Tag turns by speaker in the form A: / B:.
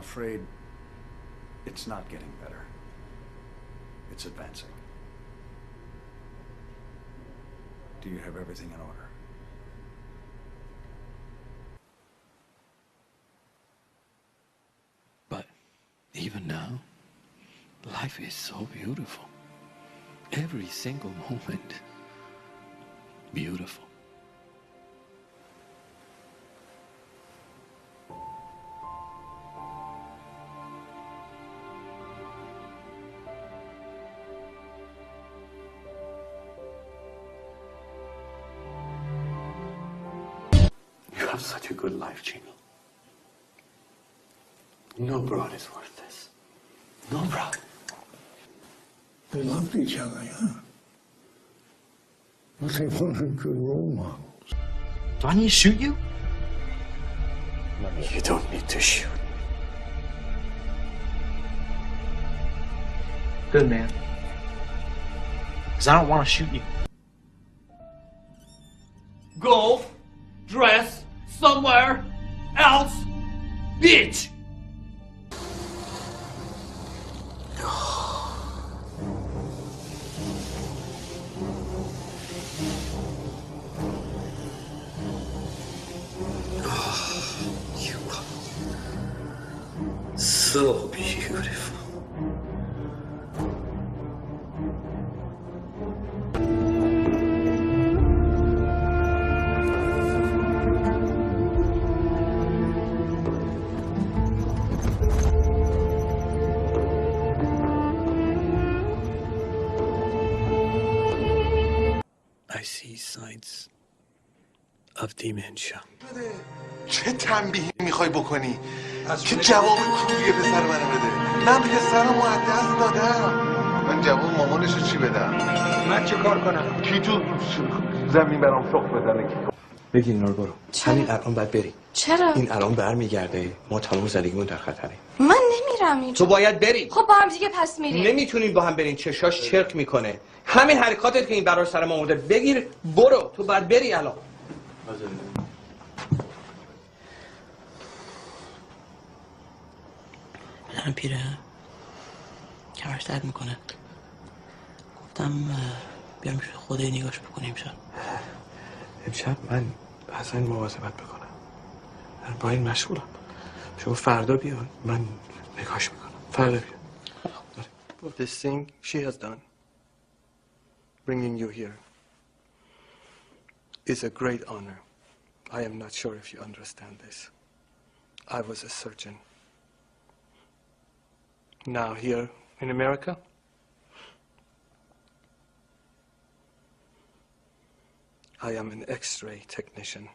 A: afraid it's not getting better. It's advancing. Do you have everything in order?
B: But even now, life is so beautiful. Every single moment, beautiful. You have such a good life, Chino. No broad is worth this. No broad.
C: They loved each other, yeah. But they wanted good role models.
D: Do I need to shoot you?
B: You don't need to shoot.
D: Good, man. Because I don't want to shoot you.
E: Go dress somewhere else, bitch!
B: You are so beautiful. I see signs of dementia.
F: چه تنبیهی میخوای بکنی؟ که جواب خوبیه پسر منو بده. من پسرمو از دست دادم. من جواب مامانشو چی بدم؟
C: من چه کار کنم؟
F: کی تو زمین برام شخ بزنه؟
G: بگی اینا رو برو. همین الان باید بری.
H: چرا؟
G: این الان برمیگرده. ما تمام زندگیمون در خطره.
H: من نمیرم اینجا.
G: تو باید بری.
H: خب با هم دیگه پس میریم.
G: نمیتونین با هم برین. چشاش چرک میکنه. همین حرکاتت که این برای سر ما آورده بگیر برو. تو باید بری الان.
I: بدنم پیره کمرش درد میکنه. گفتم بیام خودی نگاش بکنیم شد.
G: امشب من اصلا مواظبت بکنم. من با این مشغولم. شما فردا بیا من نگاش میکنم. فردا بیا.
J: This thing she has done, bringing you here, is a great honor. I am not sure if you understand this. I was a surgeon. Now here in America, I am an X-ray technician.